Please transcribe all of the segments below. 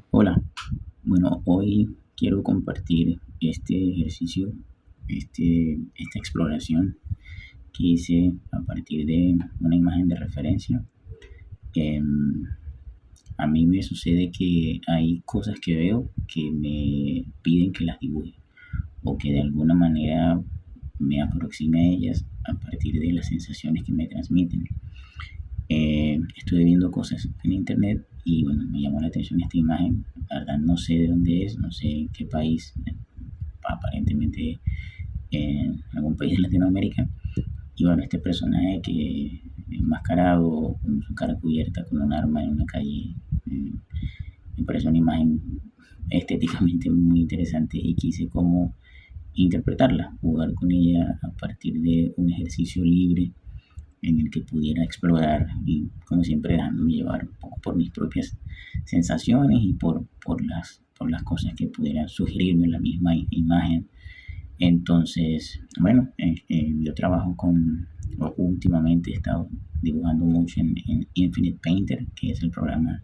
Hola, bueno, hoy quiero compartir este ejercicio, esta exploración que hice a partir de una imagen de referencia. Em, a mí me sucede que hay cosas que veo que me piden que las dibuje o que de alguna manera me aproxime a ellas a partir de las sensaciones que me transmiten. Estuve viendo cosas en internet y bueno, me llamó la atención esta imagen. La verdad no sé de dónde es, no sé qué país, aparentemente en algún país de Latinoamérica. Y bueno, este personaje que enmascarado, con su cara cubierta, con un arma en una calle, eh, me parece una imagen estéticamente muy interesante y quise como interpretarla, jugar con ella a partir de un ejercicio libre en el que pudiera explorar y como siempre dejándome llevar un poco por mis propias sensaciones y por las cosas que pudieran sugerirme en la misma imagen. Entonces, bueno, yo trabajo o últimamente he estado dibujando mucho en Infinite Painter, que es el programa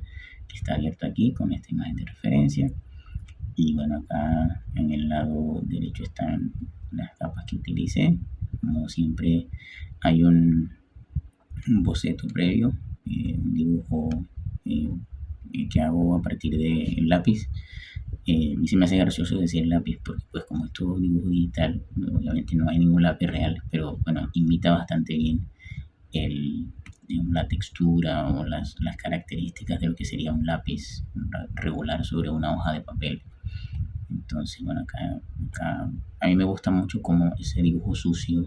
que está abierto aquí con esta imagen de referencia. Y bueno, acá en el lado derecho están las capas que utilicé. Como siempre, hay un boceto previo, un dibujo eh, que hago a partir del lápiz. Y se me hace gracioso decir lápiz porque pues como es todo dibujo digital, obviamente no hay ningún lápiz real, pero bueno, imita bastante bien el, la textura o las características de lo que sería un lápiz regular sobre una hoja de papel. Entonces, bueno, acá a mí me gusta mucho como ese dibujo sucio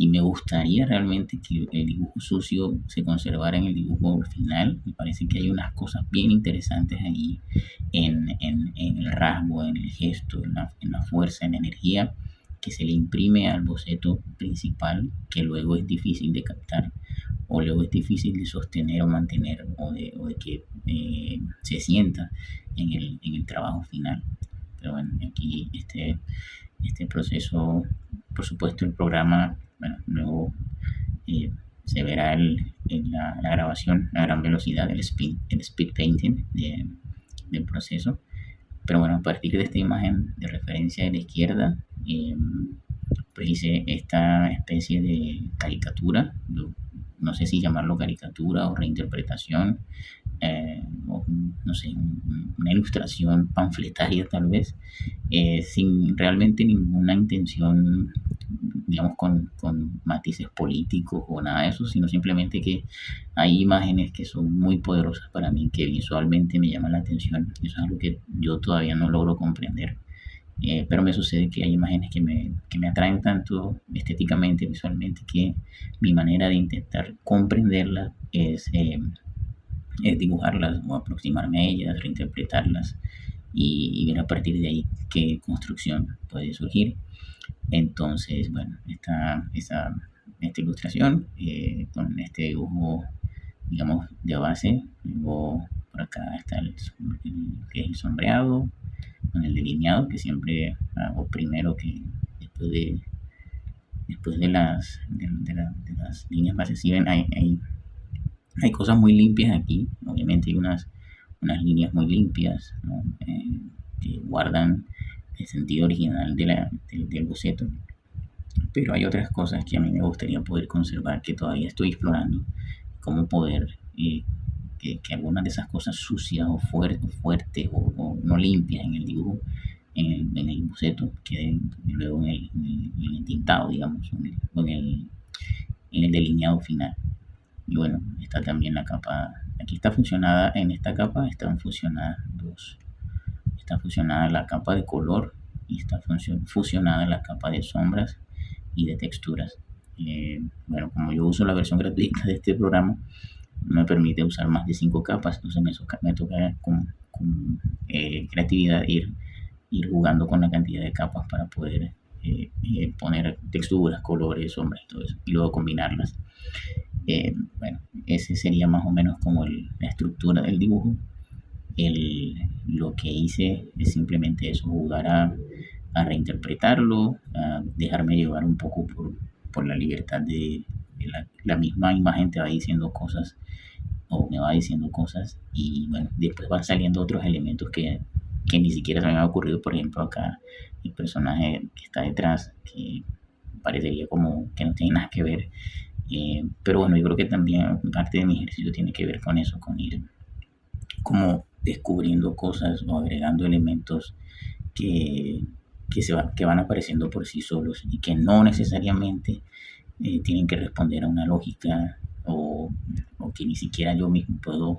y me gustaría realmente que el dibujo sucio se conservara en el dibujo final. Me parece que hay unas cosas bien interesantes allí en el rasgo, en el gesto, en la fuerza, en la energía que se le imprime al boceto principal que luego es difícil de captar o luego es difícil de sostener o mantener o de que se sienta en el trabajo final. Pero bueno, aquí este proceso, por supuesto el programa, bueno, luego se verá en la grabación a gran velocidad, el speed painting del proceso. Pero bueno, a partir de esta imagen de referencia de la izquierda, pues hice esta especie de caricatura, no sé si llamarlo caricatura o reinterpretación, o no sé, una ilustración panfletaria tal vez, sin realmente ninguna intención, digamos, con matices políticos o nada de eso, sino simplemente que hay imágenes que son muy poderosas para mí, que visualmente me llaman la atención. Eso es algo que yo todavía no logro comprender. Pero me sucede que hay imágenes que me atraen tanto estéticamente, visualmente, que mi manera de intentar comprenderlas es dibujarlas o aproximarme a ellas, reinterpretarlas y ver a partir de ahí qué construcción puede surgir. Entonces, bueno, esta ilustración con este dibujo, digamos, de base. Luego por acá está que es el sombreado, con el delineado, que siempre hago primero que después de las líneas bases. Si ven, hay cosas muy limpias aquí. Obviamente hay unas líneas muy limpias, ¿no? Que guardan el sentido original del boceto. Pero hay otras cosas que a mí me gustaría poder conservar, que todavía estoy explorando, cómo poder que algunas de esas cosas sucias o fuertes o no limpias en el dibujo, en el boceto, queden luego en el tintado, digamos, en el delineado final. Y bueno, está también la capa, aquí está fusionada, en esta capa están fusionadas dos. Está fusionada la capa de color y está fusionada la capa de sombras y de texturas. Bueno, como yo uso la versión gratuita de este programa, no me permite usar más de 5 capas, entonces me toca con creatividad ir jugando con la cantidad de capas para poder poner texturas, colores, sombras y todo eso, y luego combinarlas. Bueno, ese sería más o menos como la estructura del dibujo. Lo que hice es simplemente eso, jugar a reinterpretarlo, a dejarme llevar un poco por la libertad de la misma imagen te va diciendo cosas o me va diciendo cosas y bueno, después van saliendo otros elementos que ni siquiera se me había ocurrido. Por ejemplo, acá el personaje que está detrás, que parecería como que no tiene nada que ver. Pero bueno, yo creo que también parte de mi ejercicio tiene que ver con eso, con ir como descubriendo cosas o agregando elementos que, que van apareciendo por sí solos y que no necesariamente tienen que responder a una lógica o que ni siquiera yo mismo puedo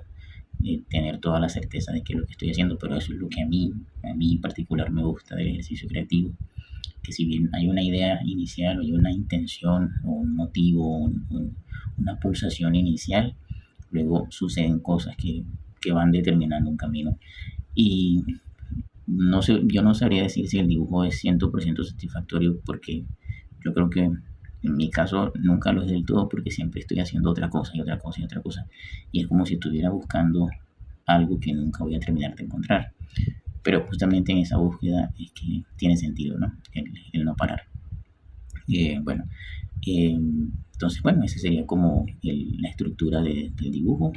tener toda la certeza de que es lo que estoy haciendo, pero eso es lo que a mí en particular me gusta del ejercicio creativo, que si bien hay una idea inicial o hay una intención o un motivo, una pulsación inicial, luego suceden cosas que van determinando un camino. Y no sé, yo no sabría decir si el dibujo es 100% satisfactorio porque yo creo que en mi caso nunca lo es del todo porque siempre estoy haciendo otra cosa y otra cosa y otra cosa. Y es como si estuviera buscando algo que nunca voy a terminar de encontrar. Pero justamente en esa búsqueda es que tiene sentido, ¿no? El no parar. Bueno, entonces, bueno, esa sería como la estructura del dibujo.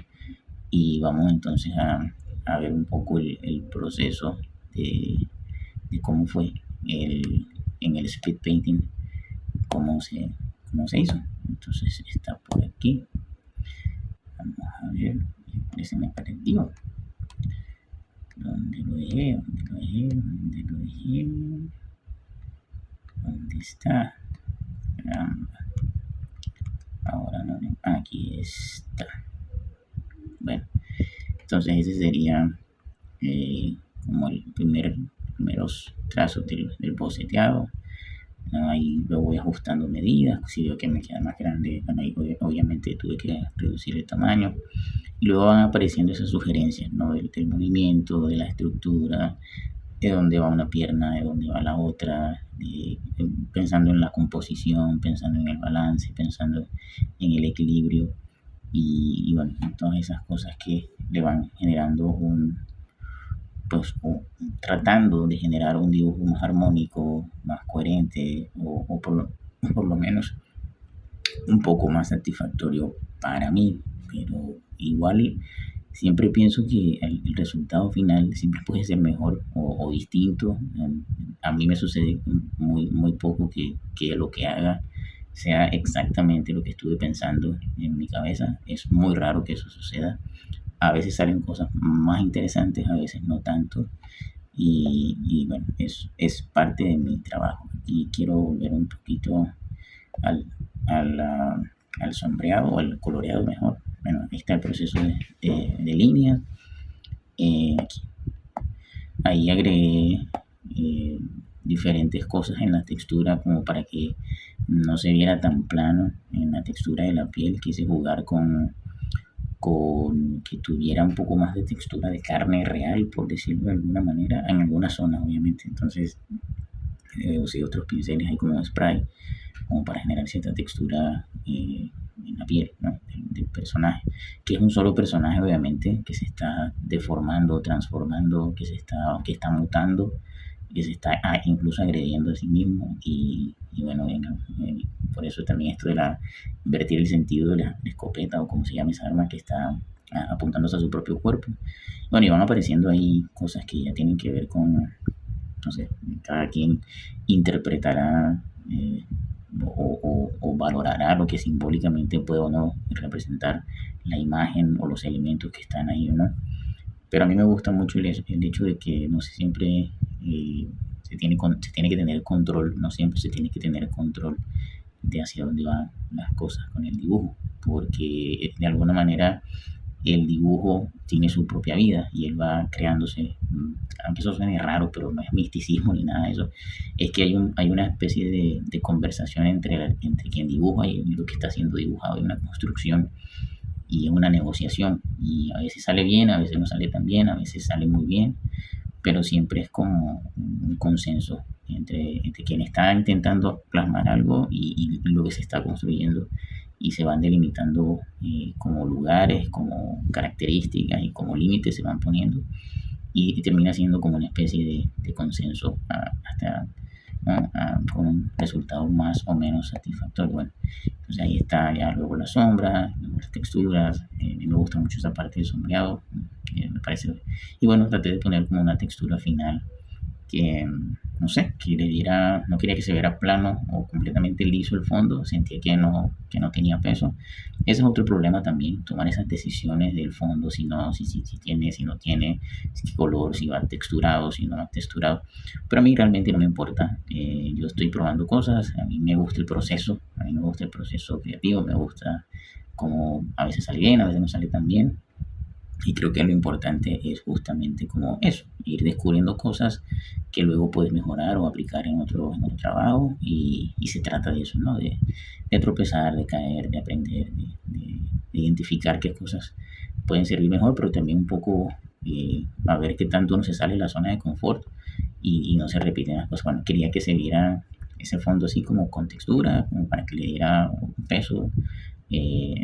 Y vamos entonces a ver un poco el proceso de, de cómo fue en el speed painting, cómo cómo se hizo. Entonces está por aquí. Vamos a ver, se me perdió. ¿Dónde lo dejé? ¿Dónde lo dejé? ¿Dónde lo dejé? ¿Dónde está? Caramba. Ahora no. Aquí está. Bueno, entonces ese sería como el primeros trazos del boceteado. Ahí lo voy ajustando medidas, si veo que me queda más grande, bueno, ahí obviamente tuve que reducir el tamaño. Y luego van apareciendo esas sugerencias, ¿no? Del movimiento, de la estructura, de dónde va una pierna, de dónde va la otra, pensando en la composición, pensando en el balance, pensando en el equilibrio y bueno, todas esas cosas que le van generando pues, tratando de generar un dibujo más armónico, más coherente o por lo menos un poco más satisfactorio para mí, pero igual siempre pienso que el resultado final siempre puede ser mejor o distinto. A mí me sucede muy poco que lo que haga sea exactamente lo que estuve pensando en mi cabeza. Es muy raro que eso suceda. A veces salen cosas más interesantes, a veces no tanto. Y bueno, es parte de mi trabajo. Y quiero volver un poquito al, al, ah, al sombreado o al coloreado mejor. Bueno, ahí está el proceso de línea. Aquí. Ahí agregué diferentes cosas en la textura como para que no se viera tan plano en la textura de la piel. Quise jugar con que tuviera un poco más de textura de carne real, por decirlo de alguna manera, en alguna zona obviamente. Entonces usé otros pinceles ahí como spray, como para generar cierta textura en la piel, ¿no? del personaje, que es un solo personaje obviamente, que se está deformando, transformando, que está mutando, que se está incluso agrediendo a sí mismo y bueno, por eso también esto de invertir el sentido de la escopeta o como se llama esa arma que está apuntándose a su propio cuerpo. Bueno, y van apareciendo ahí cosas que ya tienen que ver con, no sé, cada quien interpretará o valorará lo que simbólicamente puede o no representar la imagen o los elementos que están ahí o no. Pero a mí me gusta mucho el hecho de que no sé, siempre se tiene que tener control, no siempre se tiene que tener control de hacia dónde van las cosas con el dibujo, porque de alguna manera el dibujo tiene su propia vida y él va creándose, aunque eso suene raro, pero no es misticismo ni nada de eso, es que hay una especie de conversación entre quien dibuja y lo que está siendo dibujado, hay una construcción y es una negociación y a veces sale bien, a veces no sale tan bien, a veces sale muy bien, pero siempre es como un consenso entre quien está intentando plasmar algo y lo que se está construyendo y se van delimitando como lugares, como características y como límites se van poniendo y termina siendo como una especie de consenso hasta ¿no? Con un resultado más o menos satisfactorio. Bueno, entonces ahí está ya luego la sombra, luego las texturas. A mí me gusta mucho esa parte del sombreado, me parece. Y bueno, traté de poner como una textura final que, no sé, que le diera, no quería que se viera plano o completamente liso el fondo, sentía que no tenía peso. Ese es otro problema también, tomar esas decisiones del fondo, si no, si tiene, si no tiene, si color, si va texturado, si no va texturado. Pero a mí realmente no me importa, yo estoy probando cosas, a mí me gusta el proceso, a mí me gusta el proceso creativo, me gusta como a veces sale bien, a veces no sale tan bien. Y creo que lo importante es justamente como eso, ir descubriendo cosas que luego puedes mejorar o aplicar en otro trabajo y se trata de eso, ¿no? De tropezar, de caer, de aprender, de identificar qué cosas pueden servir mejor, pero también un poco a ver qué tanto uno se sale de la zona de confort y no se repiten las cosas. Bueno, quería que se viera ese fondo así como con textura, como para que le diera un peso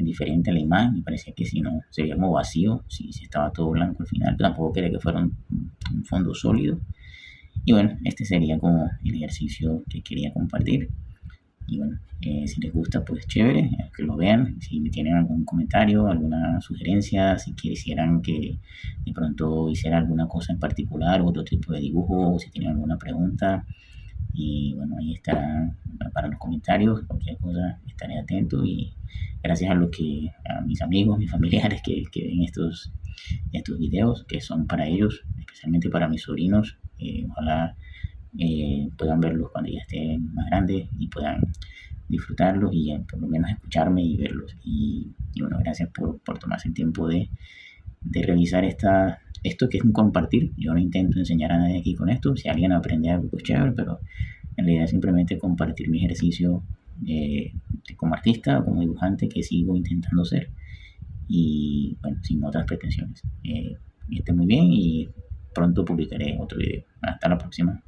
diferente a la imagen. Me parecía que si no se veía como vacío, si estaba todo blanco al final, pero tampoco quería que fuera un fondo sólido. Y bueno, este sería como el ejercicio que quería compartir. Y bueno, si les gusta, pues chévere, que lo vean. Si me tienen algún comentario, alguna sugerencia, si quisieran que de pronto hiciera alguna cosa en particular, otro tipo de dibujo, o si tienen alguna pregunta, y bueno, ahí estará para los comentarios, cualquier cosa estaré atento y gracias a mis amigos, mis familiares que ven estos videos que son para ellos, especialmente para mis sobrinos. Ojalá puedan verlos cuando ya estén más grandes y puedan disfrutarlos y por lo menos escucharme y verlos. Y bueno, gracias por tomarse el tiempo de revisar esto que es un compartir. Yo no intento enseñar a nadie aquí con esto. Si alguien aprende algo, pues chévere, pero en realidad es simplemente compartir mi ejercicio como artista o como dibujante que sigo intentando ser. Y bueno, sin otras pretensiones. Y esté muy bien y pronto publicaré otro video. Hasta la próxima.